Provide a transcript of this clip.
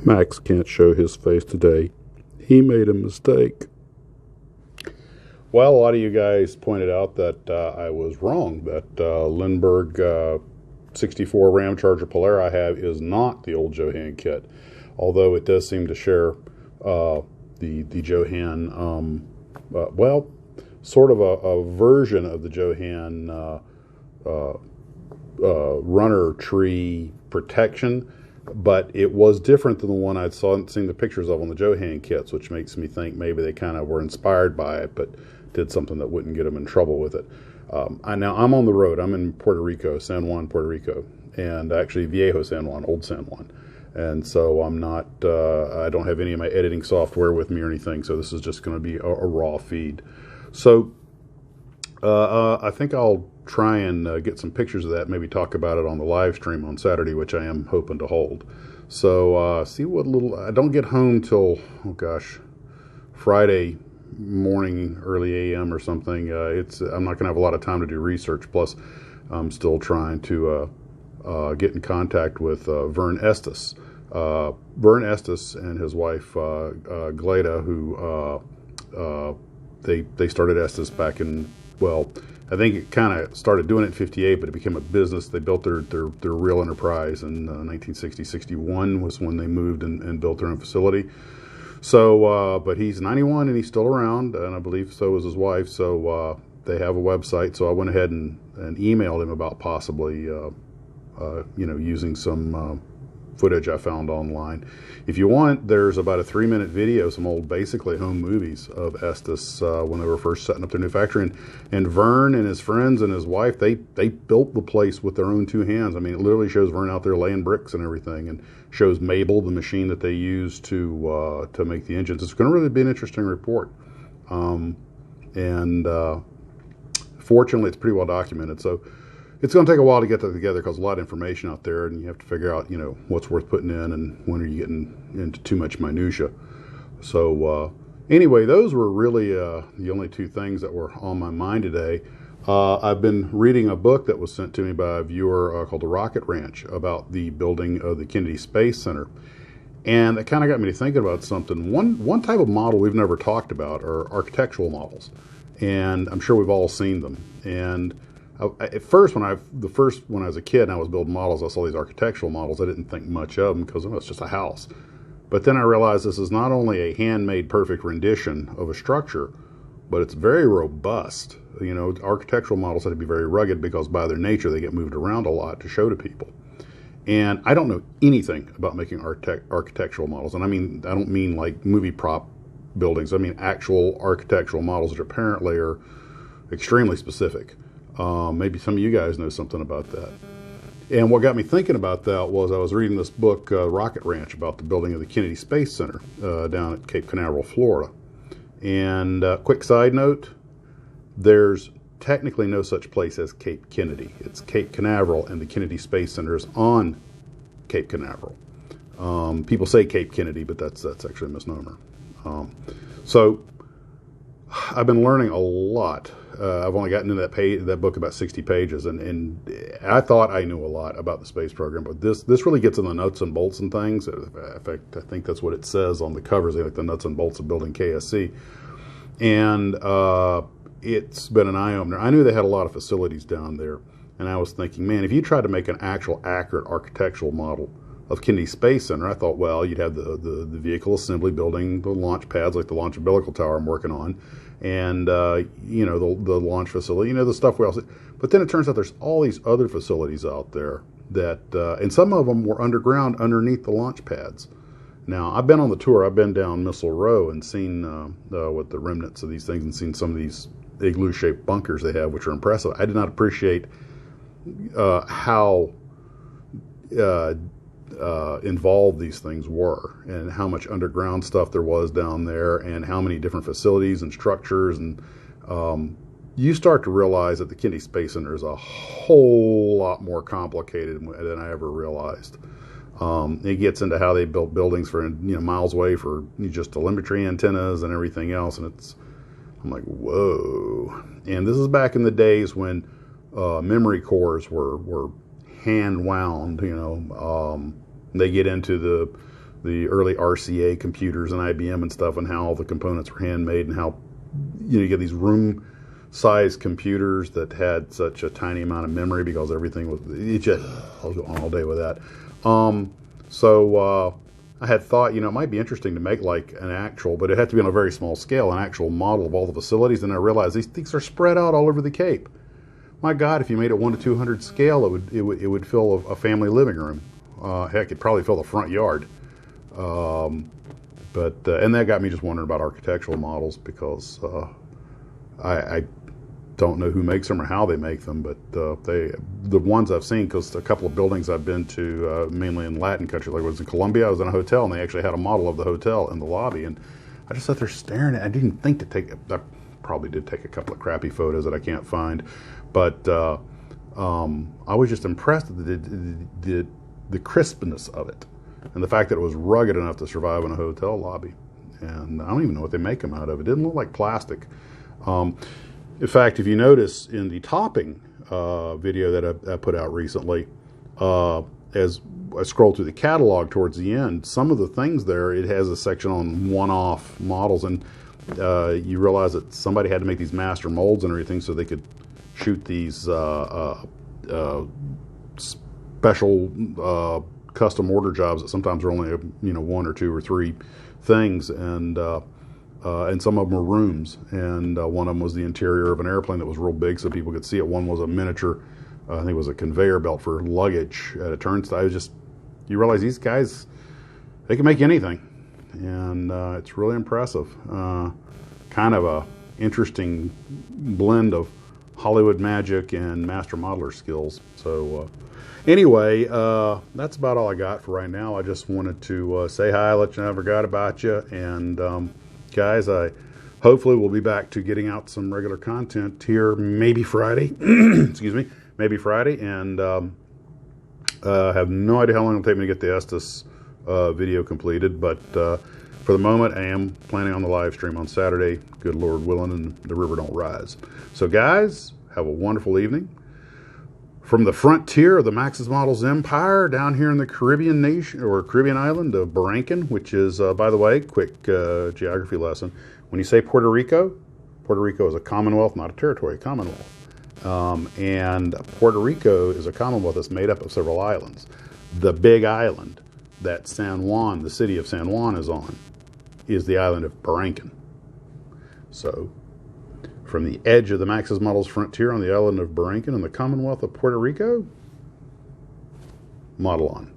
Max can't show his face today. He made a mistake. Well, a lot of you guys pointed out that I was wrong, that Lindbergh 64 Ram Charger Polar I have is not the old Johann kit, although it does seem to share the Johann, well, sort of a version of the Johann runner tree protection, but it was different than the one I'd seen the pictures of on the Johann kits, which makes me think maybe they kind of were inspired by it, but did something that wouldn't get them in trouble with it. Now I'm on the road. I'm in Puerto Rico, San Juan, Puerto Rico, and actually Viejo San Juan, Old San Juan. And so I'm not, I don't have any of my editing software with me or anything, so this is just going to be a raw feed. So I think I'll try and get some pictures of that, maybe talk about it on the live stream on Saturday, which I am hoping to hold. So see what little, I don't get home till, oh gosh, Friday morning, early AM or something. I'm not going to have a lot of time to do research. Plus, I'm still trying to get in contact with Vern Estes. Vern Estes and his wife Gleda, who they started Estes back in, well, I think it kind of started doing it in '58, but it became a business. They built their real enterprise in 1960-61 was when they moved and built their own facility. So, but he's 91 and he's still around, and I believe so is his wife. So they have a website. So I went ahead and emailed him about possibly, using some footage I found online. If you want, there's about a 3-minute video, some old basically home movies of Estes when they were first setting up their new factory. And Vern and his friends and his wife, they built the place with their own 2 hands. I mean, it literally shows Vern out there laying bricks and everything, and shows Mabel, the machine that they use to make the engines. It's going to really be an interesting report. Fortunately, it's pretty well documented. So it's going to take a while to get that together because a lot of information out there, and you have to figure out, what's worth putting in and when are you getting into too much minutia. So anyway, those were really the only 2 things that were on my mind today. I've been reading a book that was sent to me by a viewer called The Rocket Ranch about the building of the Kennedy Space Center. And it kind of got me to thinking about something. One type of model we've never talked about are architectural models. And I'm sure we've all seen them. And at first, when I was a kid and I was building models, I saw these architectural models. I didn't think much of them because it's just a house. But then I realized this is not only a handmade perfect rendition of a structure, but it's very robust. Architectural models have to be very rugged because by their nature they get moved around a lot to show to people. And I don't know anything about making architectural models. And I don't mean like movie prop buildings. I mean actual architectural models, which apparently are extremely specific. Maybe some of you guys know something about that. And what got me thinking about that was I was reading this book, Rocket Ranch, about the building of the Kennedy Space Center down at Cape Canaveral, Florida. And quick side note, there's technically no such place as Cape Kennedy. It's Cape Canaveral, and the Kennedy Space Center is on Cape Canaveral. People say Cape Kennedy, but that's actually a misnomer. So I've been learning a lot. I've only gotten into that book about 60 pages, and I thought I knew a lot about the space program, but this really gets in the nuts and bolts and things. In fact, I think that's what it says on the covers, like the nuts and bolts of building KSC. And it's been an eye-opener. I knew they had a lot of facilities down there, and I was thinking, man, if you tried to make an actual accurate architectural model of Kennedy Space Center, I thought, well, you'd have the vehicle assembly building, the launch pads like the Launch Umbilical Tower I'm working on, and the launch facility, the stuff we all see. But then it turns out there's all these other facilities out there that, and some of them were underground underneath the launch pads. Now, I've been on the tour. I've been down Missile Row and seen what the remnants of these things, and seen some of these igloo-shaped bunkers they have, which are impressive. I did not appreciate how involved these things were, and how much underground stuff there was down there, and how many different facilities and structures. And you start to realize that the Kennedy Space Center is a whole lot more complicated than I ever realized. It gets into how they built buildings for miles away for just telemetry antennas and everything else, and I'm like, whoa. And this is back in the days when memory cores were hand wound. They get into the early RCA computers and IBM and stuff, and how all the components were handmade, and how, you know, you get these room-sized computers that had such a tiny amount of memory because everything was. It just, I'll go on all day with that. So I had thought, you know, it might be interesting to make like an actual, but it had to be on a very small scale, an actual model of all the facilities. And I realized these things are spread out all over the Cape. My God, if you made it 1 to 200 scale, it would fill a family living room. Heck, it'd probably fill the front yard. And that got me just wondering about architectural models, because I don't know who makes them or how they make them, but the ones I've seen, because a couple of buildings I've been to, mainly in Latin country, like I was in Colombia, I was in a hotel, and they actually had a model of the hotel in the lobby, and I just sat there staring at it. I didn't think to take it. I probably did take a couple of crappy photos that I can't find, but I was just impressed with the crispness of it, and the fact that it was rugged enough to survive in a hotel lobby. And I don't even know what they make them out of. It didn't look like plastic. In fact, if you notice in the topping video that I put out recently, as I scroll through the catalog towards the end, some of the things there, it has a section on one-off models, and you realize that somebody had to make these master molds and everything so they could shoot these special custom order jobs that sometimes are only, you know, 1 or 2 or 3 things, and some of them were rooms, and one of them was the interior of an airplane that was real big so people could see it. One was a miniature, I think it was a conveyor belt for luggage at a turnstile. It was just, you realize these guys, they can make anything, and it's really impressive. Kind of a interesting blend of Hollywood magic and master modeler skills. So anyway, that's about all I got for right now. I just wanted to say hi, let you know I forgot about you, and guys, I hopefully will be back to getting out some regular content here, maybe Friday. Excuse me, maybe Friday, and have no idea how long it'll take me to get the Estes video completed, but for the moment, I am planning on the live stream on Saturday, good Lord willing, and the river don't rise. So guys, have a wonderful evening. From the frontier of the Max's Models empire down here in the Caribbean nation, or Caribbean island of Barranquin, which is, by the way, quick geography lesson. When you say Puerto Rico is a commonwealth, not a territory, a commonwealth. And Puerto Rico is a commonwealth that's made up of several islands. The big island that San Juan, the city of San Juan, is on, is the island of Barranquin. So, from the edge of the Max's Models frontier on the island of Barranquin in the Commonwealth of Puerto Rico, model on.